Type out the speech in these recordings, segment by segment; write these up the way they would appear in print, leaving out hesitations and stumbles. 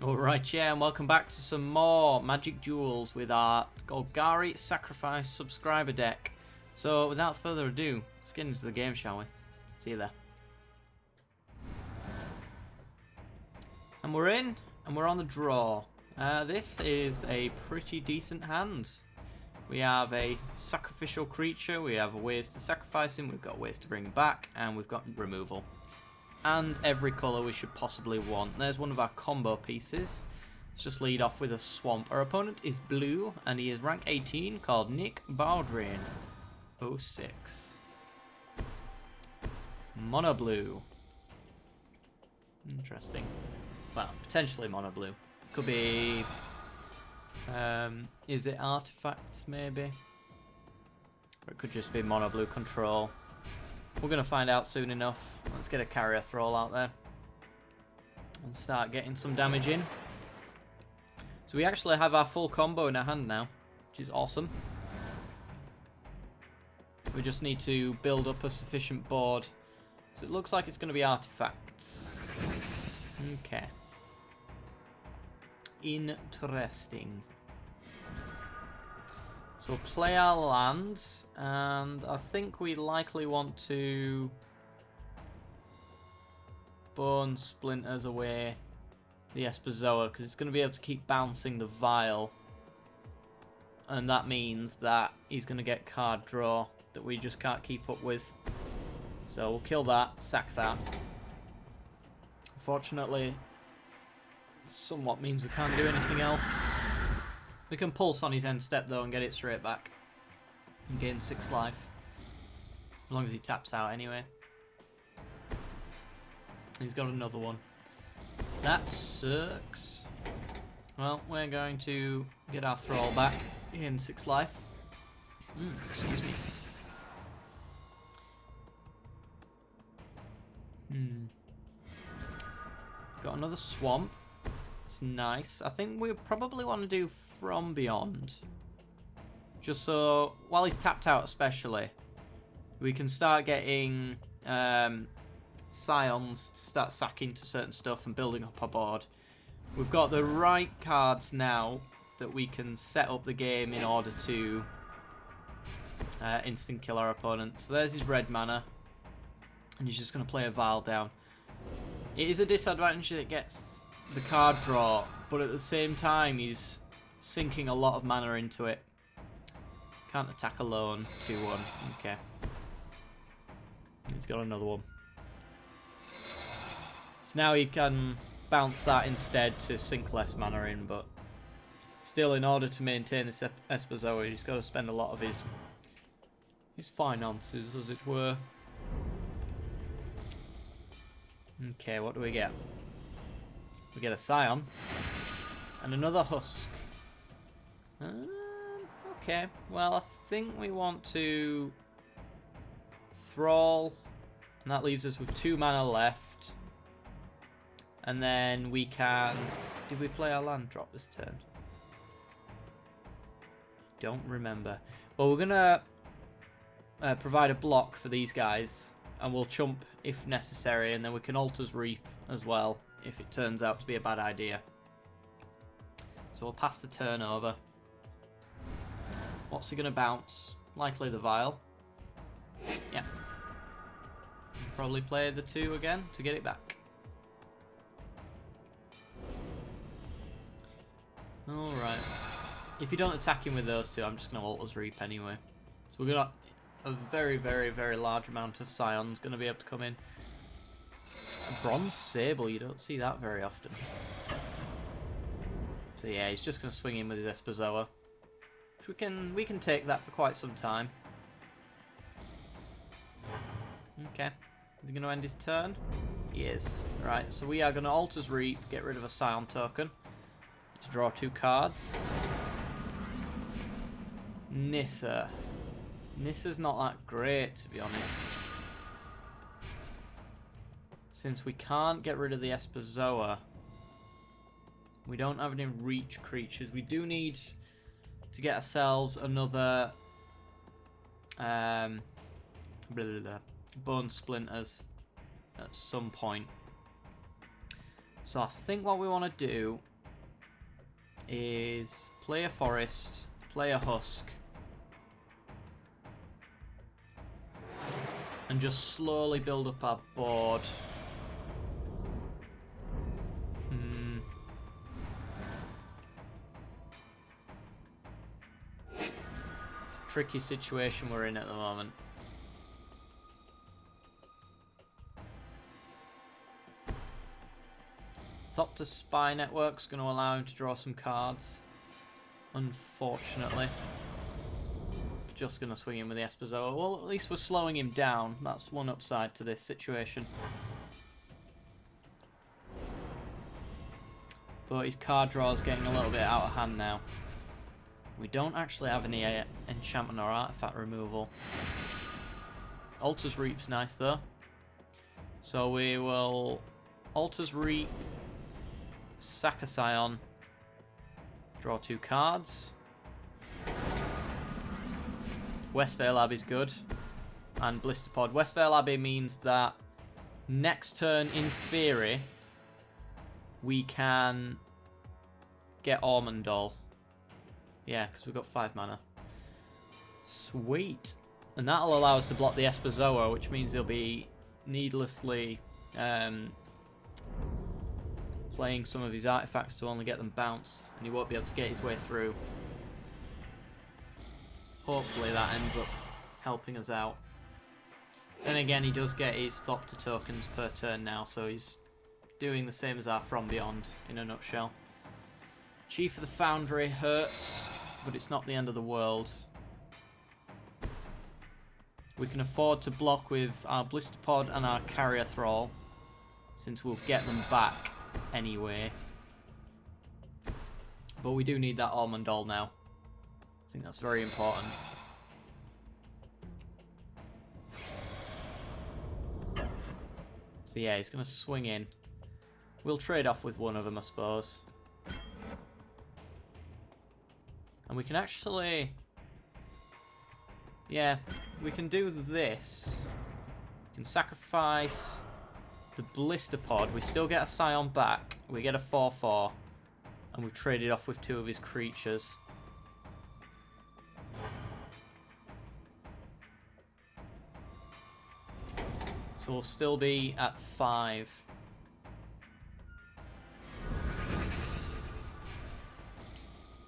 Alright, yeah, and welcome back to some more Magic Duels with our Golgari Sacrifice subscriber deck. So, without further ado, let's get into the game, shall we? See you there. And we're in, and we're on the draw. This is a pretty decent hand. We have a sacrificial creature, we have ways to sacrifice him, we've got ways to bring him back, and we've got removal. And every colour we should possibly want. There's one of our combo pieces. Let's just lead off with a swamp. Our opponent is blue, and he is rank 18, called Nick Baldwin. 06. Mono blue. Interesting. Well, potentially mono blue. Could be... is it artifacts, maybe? Or it could just be mono blue control. We're going to find out soon enough. Let's get a carrier thrall out there and start getting some damage in. So we actually have our full combo in our hand now, which is awesome. We just need to build up a sufficient board. So it looks like it's going to be artifacts. Okay. Interesting. So we'll play our lands, and I think we likely want to bone splinters away the Espazoa, because it's going to be able to keep bouncing the vial, and that means that he's going to get card draw that we just can't keep up with. So we'll kill that, sack that. Unfortunately, somewhat means we can't do anything else. We can pulse on his end step though and get it straight back and gain 6 life. As long as he taps out anyway. He's got another one. That sucks. Well, we're going to get our thrall back in 6 life. Excuse me. Got another swamp. It's nice. I think we probably want to do From Beyond. Just so, while he's tapped out especially, we can start getting scions to start sacking to certain stuff and building up our board. We've got the right cards now that we can set up the game in order to instant kill our opponent. So there's his red mana, and he's just going to play a vial down. It is a disadvantage that gets the card draw, but at the same time he's sinking a lot of mana into it. Can't attack alone. 2-1. Okay. He's got another one. So now he can bounce that instead to sink less mana in, but still, in order to maintain this Espazoa, he's got to spend a lot of his finances, as it were. Okay, what do we get? We get a Scion and another Husk. Okay, well, I think we want to Thrall, and that leaves us with 2 mana left. And then we can... Did we play our land drop this turn? Don't remember. Well, we're going to provide a block for these guys, and we'll chump if necessary, and then we can Altar's Reap as well if it turns out to be a bad idea. So we'll pass the turn over. What's he going to bounce? Likely the vial. Yeah. Probably play the 2 again to get it back. Alright. If you don't attack him with those 2, I'm just going to Altar's Reap anyway. So we've got a very, very, very large amount of Scions going to be able to come in. A Bronze Sable, you don't see that very often. So yeah, he's just going to swing in with his Espazoa. Which we can take that for quite some time. Okay. Is he going to end his turn? He is. Right, so we are going to Altar's Reap, get rid of a Scion token. To draw 2 cards. Nissa. Nissa's not that great, to be honest. Since we can't get rid of the Espazoa, we don't have any reach creatures. We do need to get ourselves another bone splinters at some point. So I think what we want to do is play a forest, play a husk, and just slowly build up our board. It's a tricky situation we're in at the moment. Thopter's spy network's going to allow him to draw some cards. Unfortunately. Just going to swing in with the Espezoa. Well, at least we're slowing him down. That's one upside to this situation. But his card draw is getting a little bit out of hand now. We don't actually have any enchantment or artifact removal. Altar's Reap's nice though. So we will Altar's Reap, sack a Scion, draw 2 cards. Westvale Abbey is good. And Blisterpod. Westvale Abbey means that next turn, in theory, we can get Ormondal. Yeah, because we've got 5 mana. Sweet. And that'll allow us to block the Espezoa, which means he'll be needlessly playing some of his artifacts to only get them bounced, and he won't be able to get his way through. Hopefully that ends up helping us out. Then again, he does get his Thopter tokens per turn now, so he's doing the same as our From Beyond in a nutshell. Chief of the Foundry hurts, but it's not the end of the world. We can afford to block with our Blisterpod and our Carrier Thrall, since we'll get them back anyway. But we do need that Ormondal now. I think that's very important. So yeah, he's going to swing in. We'll trade off with one of them, I suppose. And we can actually... yeah, we can do this. We can sacrifice the Blisterpod. We still get a Scion back. We get a 4/4. And we trade it off with 2 of his creatures. So we'll still be at 5.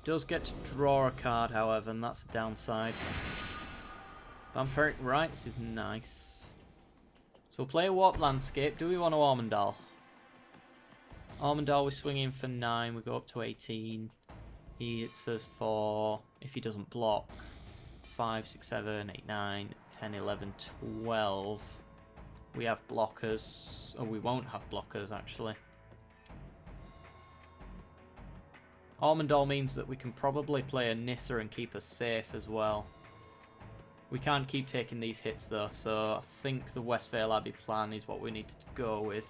Does get to draw a card, however, and that's a downside. Vampiric Rites is nice. So we'll play a Warp Landscape. Do we want to Ormondal? Ormondal, we swing in for 9. We go up to 18. He hits us for, if he doesn't block, 5, 6, 7, 8, 9, 10, 11, 12. We have blockers. Oh, we won't have blockers, actually. Ormondal means that we can probably play a Nissa and keep us safe as well. We can't keep taking these hits though, so I think the Westvale Abbey plan is what we need to go with.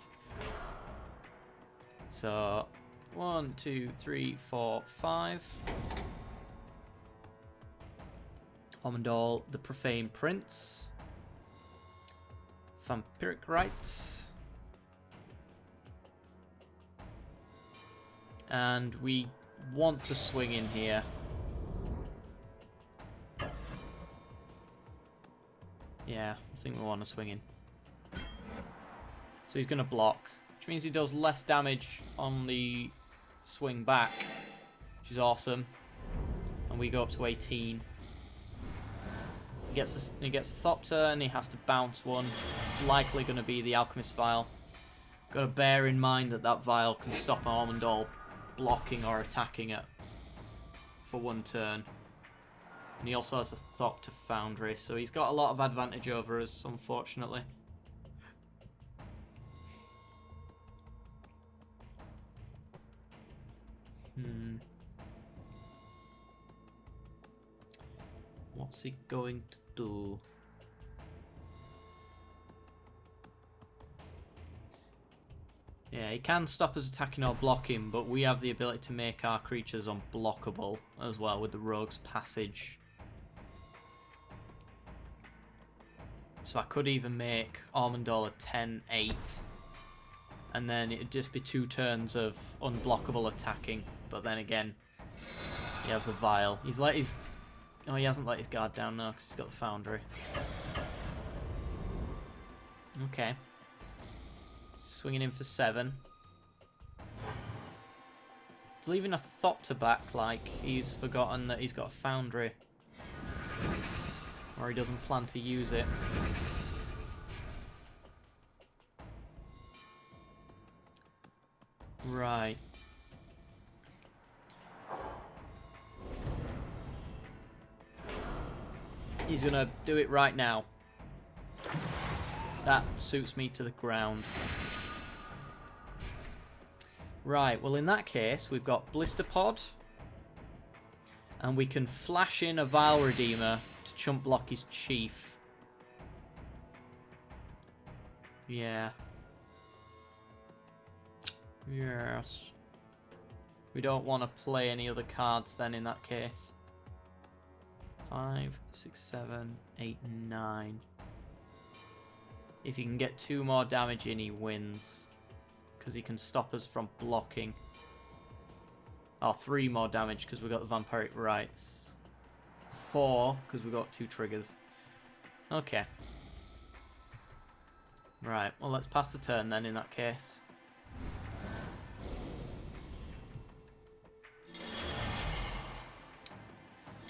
So, 1, 2, 3, 4, 5. Ormondal, the Profane Prince. Vampiric Rites. And we want to swing in here. Yeah, I think we want to swing in. So he's going to block, which means he does less damage on the swing back, which is awesome. And we go up to 18. He gets a Thopter and he has to bounce one. It's likely going to be the Alchemist Vial. Got to bear in mind that that Vial can stop Ormondal blocking or attacking it for 1 turn. And he also has a Thopter Foundry, so he's got a lot of advantage over us, unfortunately. What's he going to do? Yeah, he can stop us attacking or blocking, but we have the ability to make our creatures unblockable as well with the Rogue's Passage. So I could even make Ormondal a 10/8, and then it'd just be 2 turns of unblockable attacking. But then again, He has a vial. He's let his... Oh, he hasn't let his guard down now because he's got the foundry. Okay. Swinging in for 7. He's leaving a Thopter back like he's forgotten that he's got a foundry. Or he doesn't plan to use it. Right. He's gonna do it right now. That suits me to the ground. Right, well in that case, we've got Blister Pod. And we can flash in a Vile Redeemer to chump block his Chief. Yeah. Yes. We don't want to play any other cards then in that case. 5, 6, 7, 8, 9. If he can get 2 more damage in, he wins. Because he can stop us from blocking. Oh, 3 more damage because we've got the Vampiric Rites. 4 because we've got 2 triggers. Okay. Right, well let's pass the turn then in that case.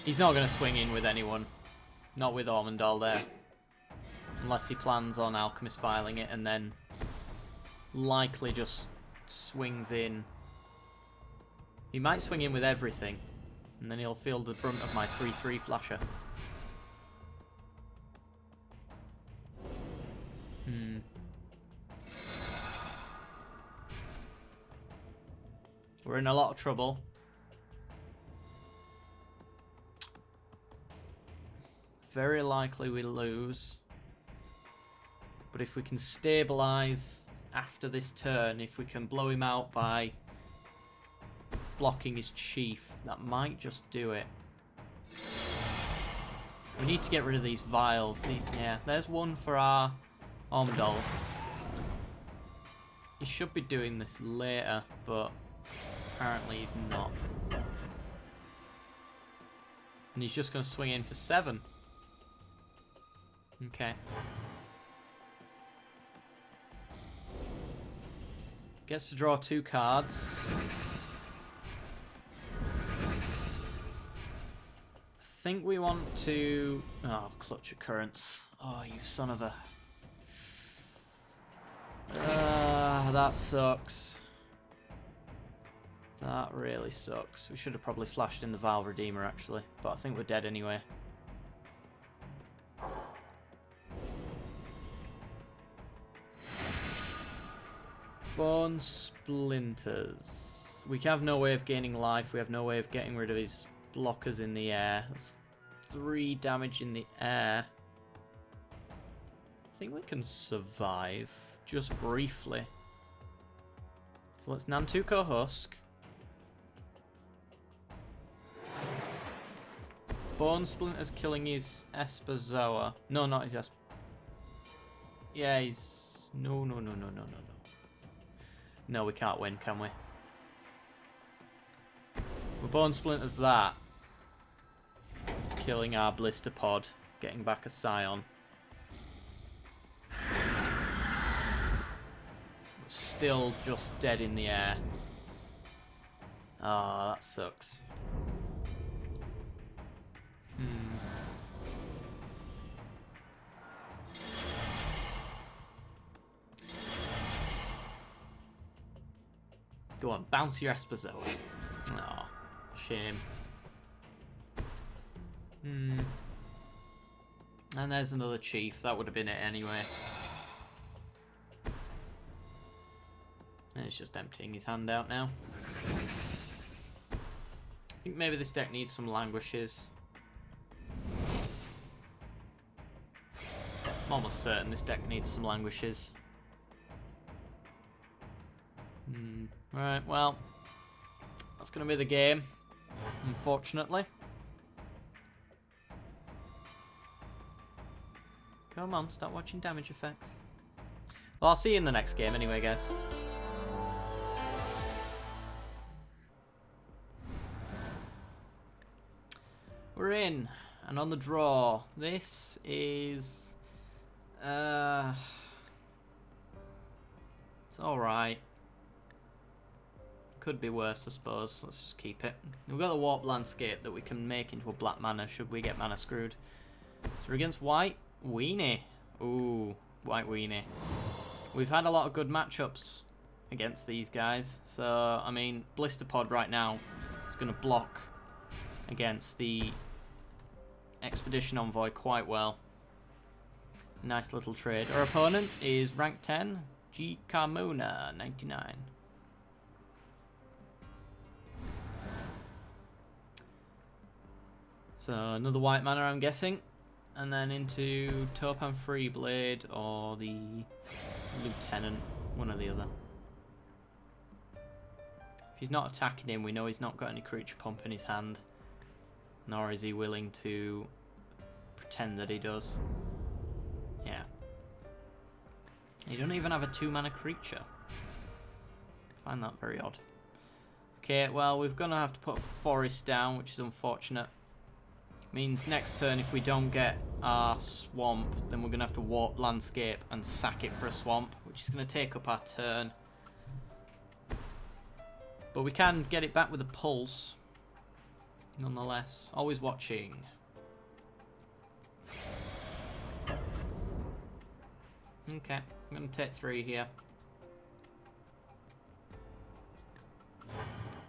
He's not going to swing in with anyone. Not with Ormondal there. Unless he plans on Alchemist filing it and then likely just swings in. He might swing in with everything. And then he'll feel the brunt of my 3-3 flasher. We're in a lot of trouble. Very likely we lose. But if we can stabilise after this turn, if we can blow him out by blocking his Chief, that might just do it. We need to get rid of these vials. Yeah, there's one for our Ormondal. He should be doing this later, but apparently he's not. And he's just going to swing in for 7. Okay. Gets to draw 2 cards. I think we want to... Oh, Clutch Occurrence. Oh, you son of a... that sucks. That really sucks. We should have probably flashed in the Vile Redeemer, actually. But I think we're dead anyway. Bone Splinters. We have no way of gaining life. We have no way of getting rid of his blockers in the air. That's 3 damage in the air. I think we can survive. Just briefly. So let's Nantuko Husk. Bone Splinters killing his Esperzoa. No, not his Yeah, he's... No. No, we can't win, can we? We're Bone Splinters that. Killing our Blister Pod. Getting back a Scion. We're still just dead in the air. Ah, that sucks. Go on, bounce your Esperzoa. Aw, shame. And there's another Chief. That would have been it anyway. And it's just emptying his hand out now. I think maybe this deck needs some Languishes. I'm almost certain this deck needs some Languishes. Right, well, that's going to be the game, unfortunately. Come on, start watching damage effects. Well, I'll see you in the next game anyway, guys. We're in. And on the draw. This is... it's alright. Could be worse, I suppose. Let's just keep it. We've got a warp landscape that we can make into a black mana should we get mana screwed. So we're against white weenie. Ooh, white weenie. We've had a lot of good matchups against these guys. So, I mean, Blister Pod right now is going to block against the Expedition Envoy quite well. Nice little trade. Our opponent is rank 10, G Carmona 99. So another white mana, I'm guessing, and then into Topan Freeblade or the Lieutenant, one or the other. If he's not attacking him, we know he's not got any creature pump in his hand, nor is he willing to pretend that he does. Yeah. He don't even have a 2-mana creature. I find that very odd. Okay, well, we're going to have to put a forest down, which is unfortunate. Means next turn, if we don't get our swamp, then we're going to have to warp landscape and sack it for a swamp, which is going to take up our turn. But we can get it back with a pulse, nonetheless. Always watching. Okay, I'm going to take 3 here.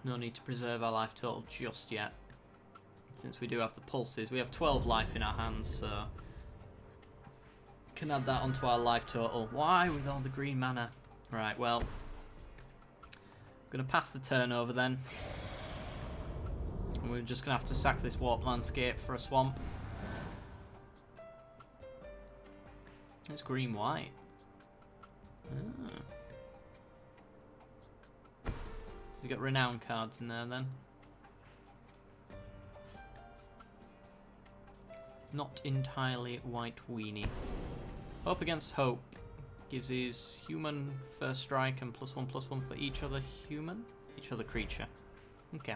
No need to preserve our life total just yet. Since we do have the pulses, we have 12 life in our hands, so can add that onto our life total. Why with all the green mana? Right, well, I'm going to pass the turn over then. And we're just going to have to sack this warp landscape for a swamp. It's green-white. Ah. So he's got renown cards in there then. Not entirely white weenie. Hope against hope. Gives his human first strike and +1/+1 for each other human? Each other creature. Okay.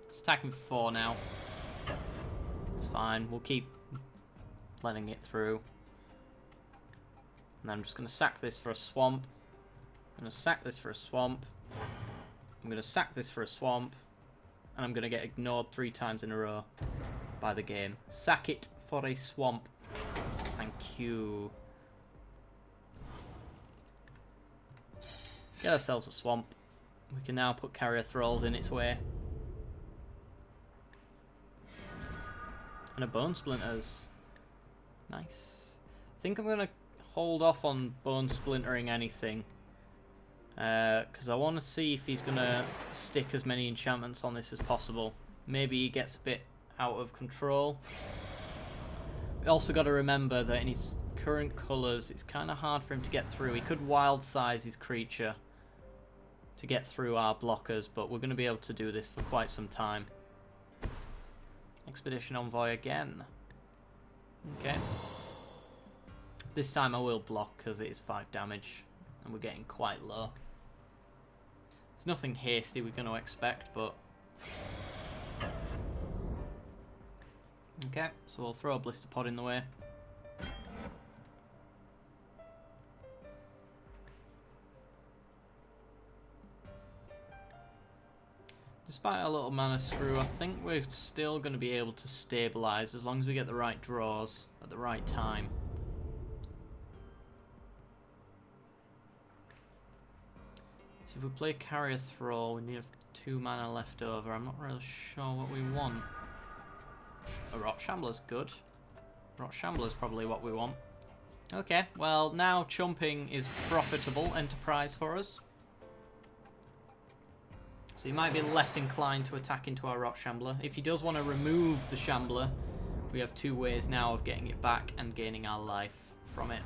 It's attacking for 4 now. It's fine. We'll keep letting it through. And then I'm just going to sack this for a swamp. I'm going to sack this for a swamp. I'm going to sack this for a swamp. And I'm going to get ignored 3 times in a row by the game. Sack it for a swamp. Thank you. Get ourselves a swamp. We can now put Carrier Thralls in its way. And a Bone Splinters. Nice. I think I'm going to hold off on Bone Splintering anything. Because I want to see if he's going to stick as many enchantments on this as possible. Maybe he gets a bit out of control. We also got to remember that in his current colours, it's kind of hard for him to get through. He could wild size his creature to get through our blockers, but we're going to be able to do this for quite some time. Expedition Envoy again. Okay. This time I will block because it is 5 damage. And we're getting quite low. There's nothing hasty we're going to expect, but... Okay, so we'll throw a Blister Pod in the way. Despite our little mana screw, I think we're still going to be able to stabilise as long as we get the right draws at the right time. So if we play Carrier Thrall, we need 2 mana left over. I'm not really sure what we want. A Rot Shambler's good. Rot Shambler's probably what we want. Okay, well now chumping is profitable enterprise for us. So he might be less inclined to attack into our Rot Shambler. If he does want to remove the Shambler, we have 2 ways now of getting it back and gaining our life from it.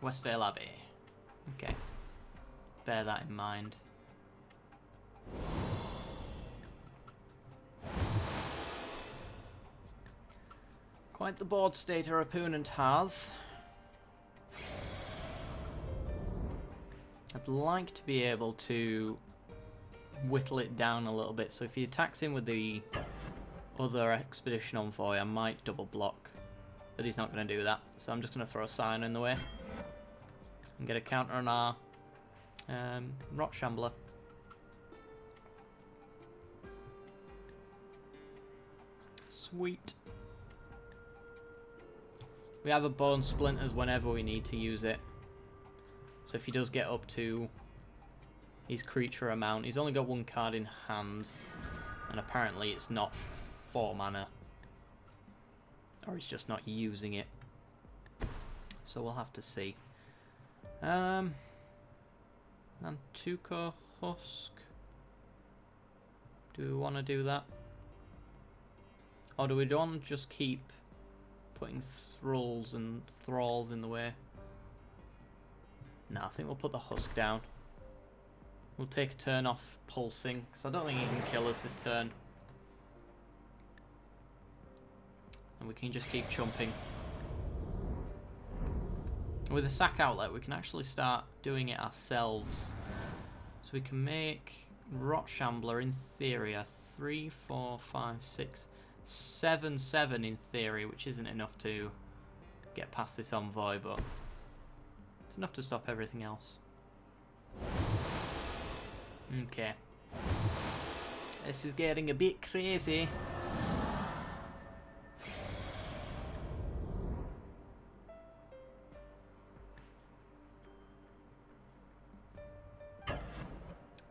Westvale Abbey. Okay. Bear that in mind. Quite the board state our opponent has. I'd like to be able to whittle it down a little bit. So if he attacks in with the other expedition envoy, I might double block. But he's not going to do that. So I'm just going to throw a Scion in the way. And get a counter on our Rot Shambler. Sweet. We have a Bone Splinters whenever we need to use it. So if he does get up to his creature amount, he's only got one card in hand. And apparently it's not 4 mana. Or he's just not using it. So we'll have to see. Nantuko Husk. Do we want to do that? Or do we want to just keep putting thralls in the way? No, I think we'll put the Husk down. We'll take a turn off pulsing, because I don't think he can kill us this turn. And we can just keep chumping. With a sack outlet, we can actually start doing it ourselves. So we can make Rot Shambler, in theory, a 3, 4, 5, 6, 7, 7 in theory, which isn't enough to get past this envoy, but it's enough to stop everything else. Okay. This is getting a bit crazy.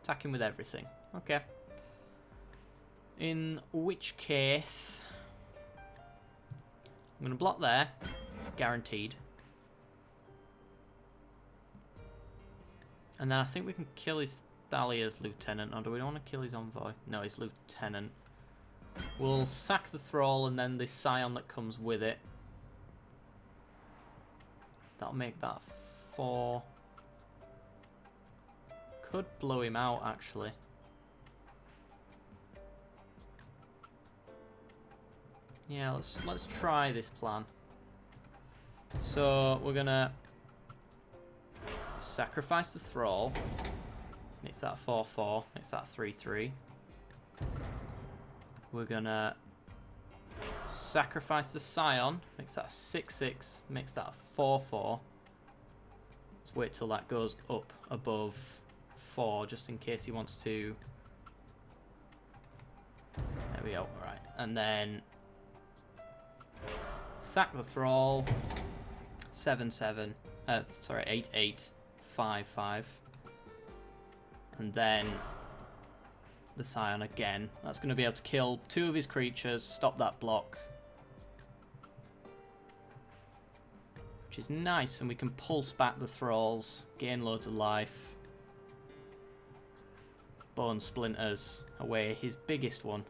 Attacking with everything. Okay. In which case, I'm going to block there. Guaranteed. And then I think we can kill his Thalia's lieutenant. Or do we want to kill his envoy? No, his lieutenant. We'll sack the thrall and then the scion that comes with it. That'll make that 4. Could blow him out, actually. Yeah, let's try this plan. So we're gonna sacrifice the thrall. Makes that 4/4. Makes that 3/3. We're gonna sacrifice the scion. Makes that 6/6. Makes that 4/4. Let's wait till that goes up above 4, just in case he wants to. There we go. Right, and then sack the thrall. 7/7. Sorry, 8/8. 5/5. And then the scion again. That's going to be able to kill 2 of his creatures, stop that block. Which is nice, and we can pulse back the thralls, gain loads of life. Bone Splinters away, his biggest one.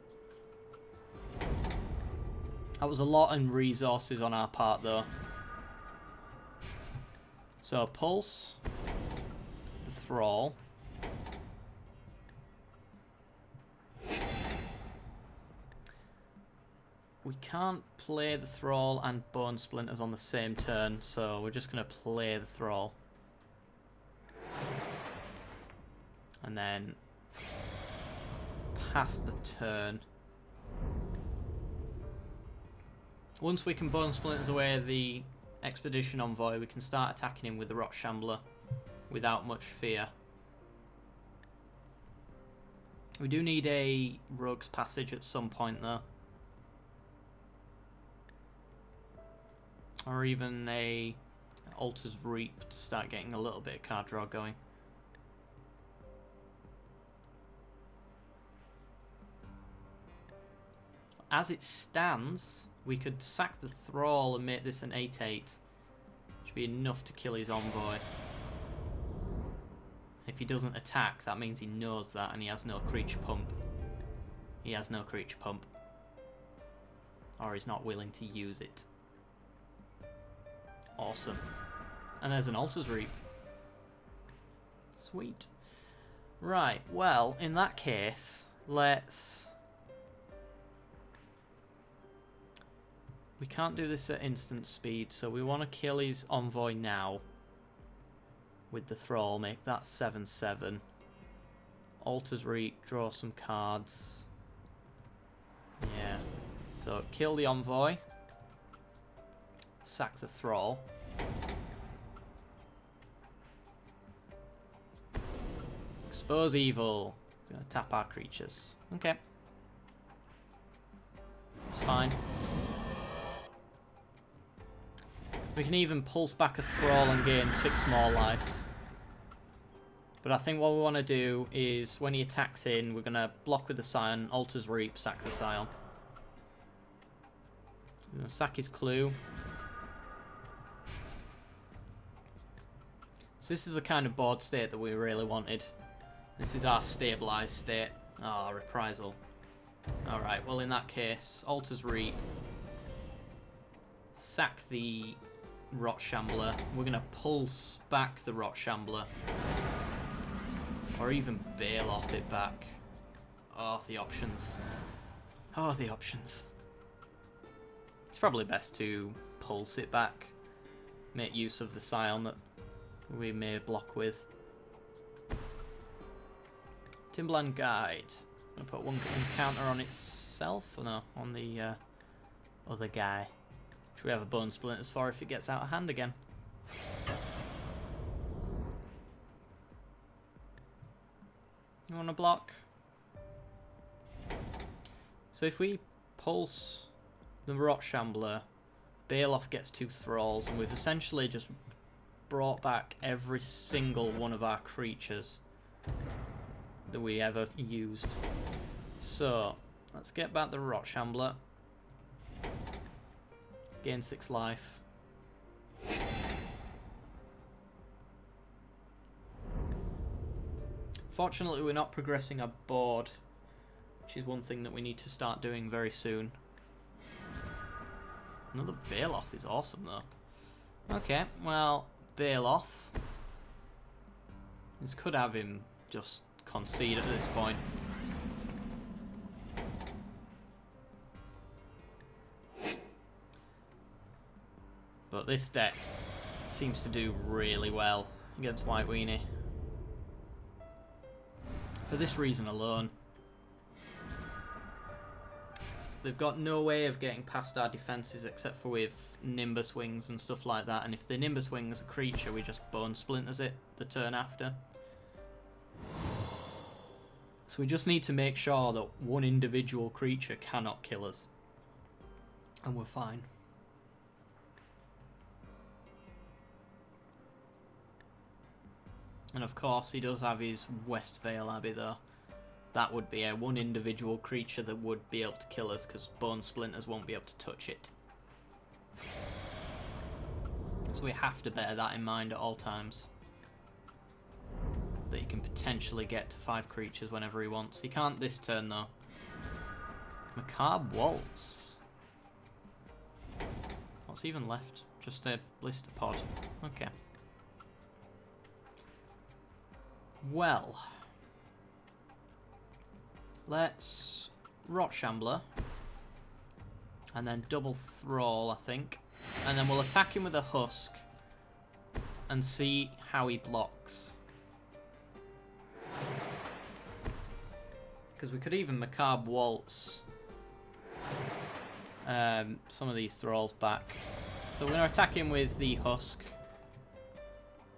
That was a lot in resources on our part though. So pulse the thrall. We can't play the thrall and Bone Splinters on the same turn, so we're just going to play the thrall. And then pass the turn. Once we can Bone Splinters away the expedition envoy, we can start attacking him with the Rot Shambler without much fear. We do need a Rogue's Passage at some point though. Or even a Altar's Reap to start getting a little bit of card draw going. As it stands, we could sack the Thrall and make this an 8/8. Which would be enough to kill his envoy. If he doesn't attack, that means he knows that and he has no creature pump. He has no creature pump. Or he's not willing to use it. Awesome. And there's an Altar's Reap. Sweet. Right, well, in that case, let's... We can't do this at instant speed, so we want to kill his envoy now. with the Thrall, make that 7/7. Altar's Reap, draw some cards. Yeah. So kill the Envoy. Sack the Thrall. Expose Evil. It's going to tap our creatures. Okay. It's fine. We can even pulse back a Thrall and gain 6 more life. But I think what we want to do is, when he attacks in, we're going to block with the Scion, Altar's Reap, sack the Scion. We're going to sack his Clue. So this is the kind of board state that we really wanted. This is our stabilised state. Oh, Reprisal. Alright, well in that case, Altar's Reap. Sack the Rot Shambler. We're going to pulse back the Rot Shambler. Or even Baloth it back. Oh, the options. Oh, the options. It's probably best to pulse it back. Make use of the Scion that we may block with. Timberland Guide. I'm going to put one counter on itself. Or no, on the other guy. Which we have a Bone Splinters for if it gets out of hand again. You want to block? So if we pulse the Rot Shambler, Baloth gets 2 Thralls, and we've essentially just brought back every single one of our creatures that we ever used. So let's get back the Rot Shambler. Gain 6 life. Fortunately, we're not progressing our board, which is one thing that we need to start doing very soon. Another Baloth is awesome, though. Okay, well, Baloth. This could have him just concede at this point. But this deck seems to do really well against White Weenie. For this reason alone. They've got no way of getting past our defences except for with Nimbus Wings and stuff like that. And if the Nimbus Wings a creature, we just Bone Splinters it the turn after. So we just need to make sure that one individual creature cannot kill us. And we're fine. And of course, he does have his Westvale Abbey, though. That would be a one individual creature that would be able to kill us, because Bone Splinters won't be able to touch it. So we have to bear that in mind at all times. That he can potentially get to 5 creatures whenever he wants. He can't this turn, though. Macabre Waltz. What's even left? Just a blister pod. Okay. Well, let's Rot Shambler and then double Thrall, I think, and then we'll attack him with a Husk and see how he blocks. Because we could even Macabre Waltz some of these Thralls back. So we're going to attack him with the Husk.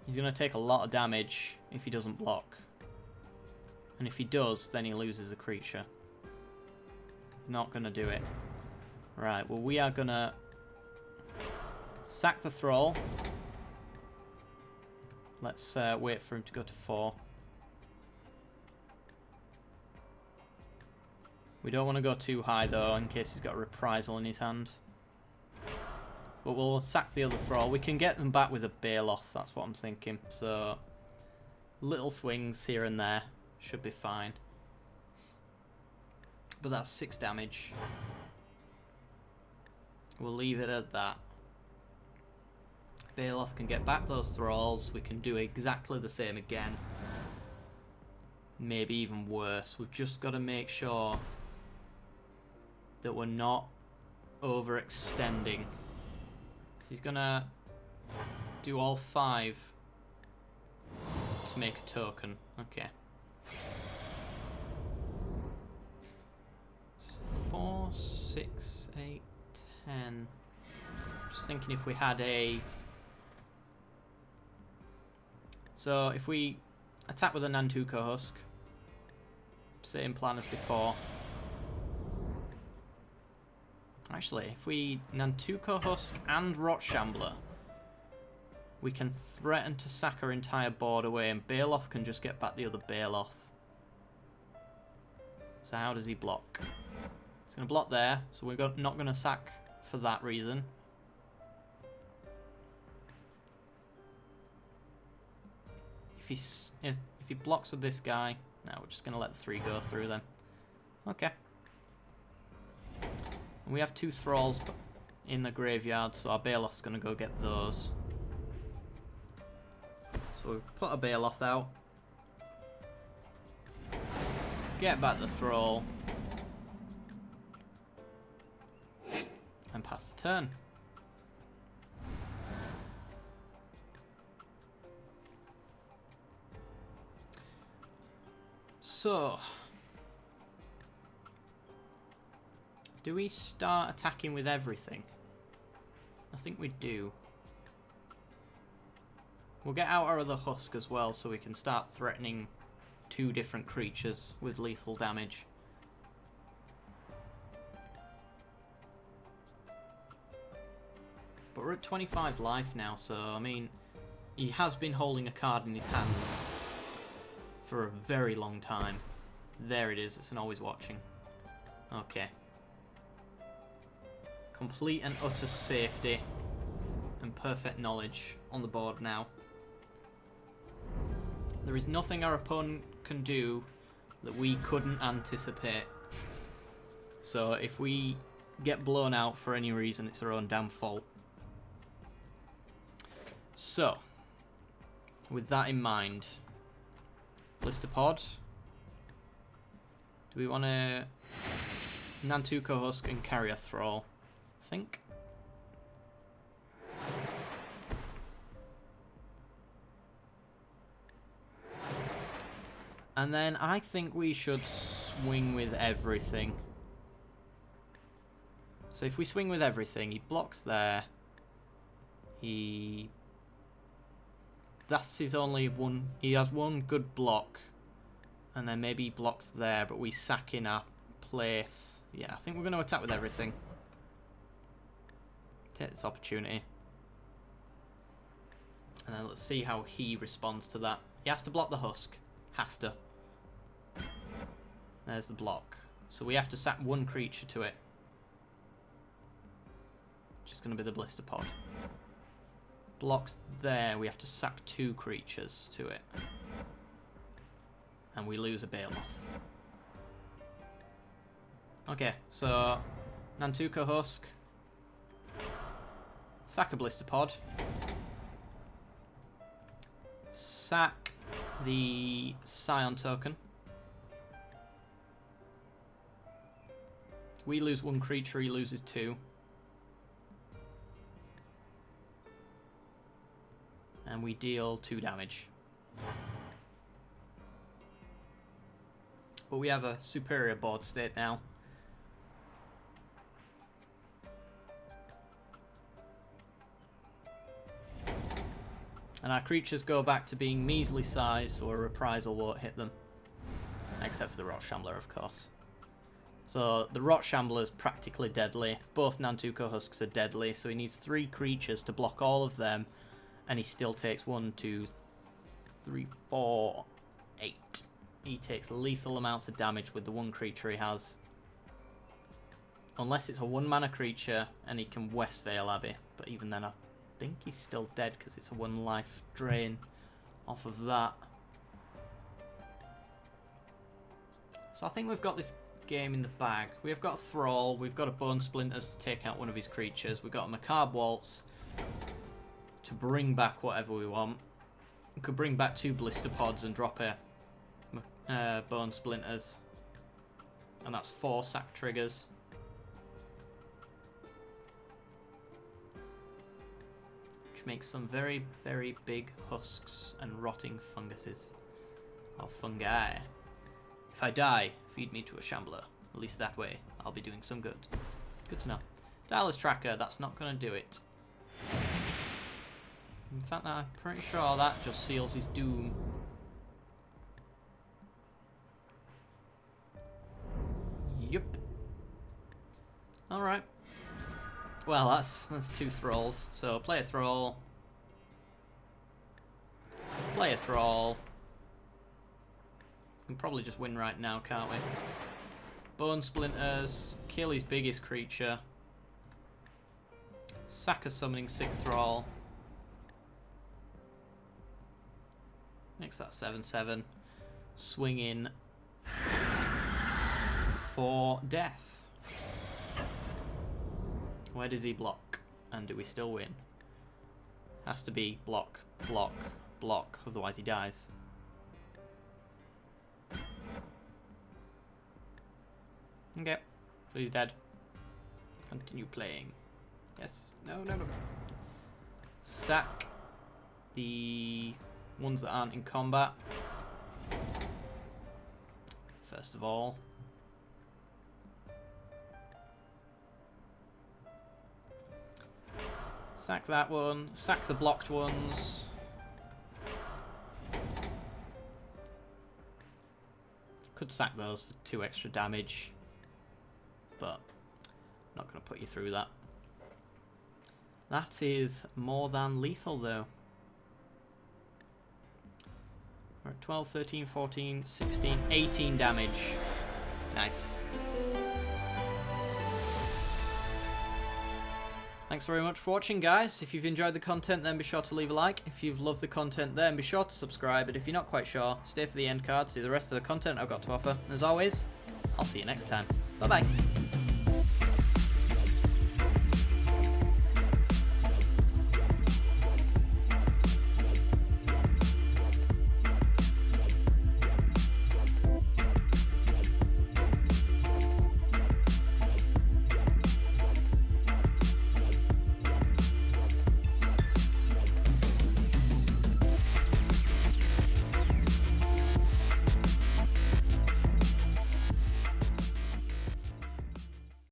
He's going to take a lot of damage if he doesn't block. And if he does, then he loses a creature. He's not going to do it. Right, well, we are going to sack the Thrall. Let's wait for him to go to 4. We don't want to go too high, though, in case he's got a Reprisal in his hand. But we'll sack the other Thrall. We can get them back with a Baloth, that's what I'm thinking. So, little swings here and there. Should be fine. But that's 6 damage. We'll leave it at that. Baloth can get back those Thralls. We can do exactly the same again. Maybe even worse. We've just got to make sure that we're not overextending. So he's going to do all 5 to make a token. Okay. It's 4, 6, 8, 10. Just thinking if we had a... So if we attack with a Nantuko Husk, same plan as before. Actually, if we Nantuko Husk and Rot Shambler, we can threaten to sack our entire board away, and Baloth can just get back the other Baloth. So how does he block? He's going to block there, so we're not going to sack for that reason. If he blocks with this guy, no, we're just going to let the 3 go through them. Okay. And we have 2 Thralls in the graveyard, so our Baloth's going to go get those. So we put a Baloth out. Get back the Thrall. And pass the turn. So, do we start attacking with everything? I think we do. We'll get out our other Husk as well, so we can start threatening 2 different creatures with lethal damage. But we're at 25 life now, so I mean, he has been holding a card in his hand for a very long time. There it is, it's an always watching. Okay. Complete and utter safety and perfect knowledge on the board now. There is nothing our opponent can do that we couldn't anticipate. So if we get blown out for any reason, it's our own damn fault. So, with that in mind, Blistapod. Do we want to Nantuko Husk and carry a Thrall? I think. And then I think we should swing with everything. So if we swing with everything, he blocks there. That's his only one. He has one good block. And then maybe he blocks there, but we sack in our place. Yeah, I think we're going to attack with everything. Take this opportunity. And then let's see how he responds to that. He has to block the Husk. Has to. There's the block. So we have to sack 1 creature to it. Which is going to be the Blistapod. Blocks there, we have to sack 2 creatures to it. And we lose a Baloth. Okay, so Nantuko Husk. Sack a Blistapod. Sack the Scion token. We lose 1 creature, he loses 2. And we deal 2 damage. But we have a superior board state now. And our creatures go back to being measly size, so a reprisal won't hit them. Except for the Rot Shambler, of course. So the Rot Shambler is practically deadly. Both Nantuko Husks are deadly, so he needs 3 creatures to block all of them. And he still takes 1, 2, 3, 4, 8. He takes lethal amounts of damage with the 1 creature he has. Unless it's a 1 mana creature and he can Westvale Abbey. But even then I think he's still dead because it's a 1 life drain off of that. So I think we've got this game in the bag. We've got a Thrall, we've got a Bone Splinters to take out one of his creatures, we've got a Macabre Waltz to bring back whatever we want. We could bring back 2 Blisterpods and drop a Bone Splinters. And that's 4 sack triggers. Which makes some very, very big husks and rotting funguses. Or fungi. If I die, feed me to a shambler. At least that way, I'll be doing some good. Good to know. Dialer's tracker, that's not going to do it. In fact, I'm pretty sure that just seals his doom. Yup. Alright. Well, that's 2 thralls. So, play a thrall. Play a thrall. We can probably just win right now, can't we? Bone Splinters. Kill his biggest creature. Sack a summoning 6th thrall. Makes that 7/7. Swing in for death. Where does he block? And do we still win? Has to be block, block, block, otherwise he dies. Okay, so he's dead. Continue playing. Yes. No, no, no. Sack the ones that aren't in combat. First of all. Sack that one. Sack the blocked ones. Could sack those for 2 extra damage. But I'm not going to put you through that. That is more than lethal though. We're at 12, 13, 14, 16, 18 damage. Nice. Thanks very much for watching, guys. If you've enjoyed the content, then be sure to leave a like. If you've loved the content, then be sure to subscribe. And if you're not quite sure, stay for the end card, see the rest of the content I've got to offer. And as always, I'll see you next time. Bye-bye.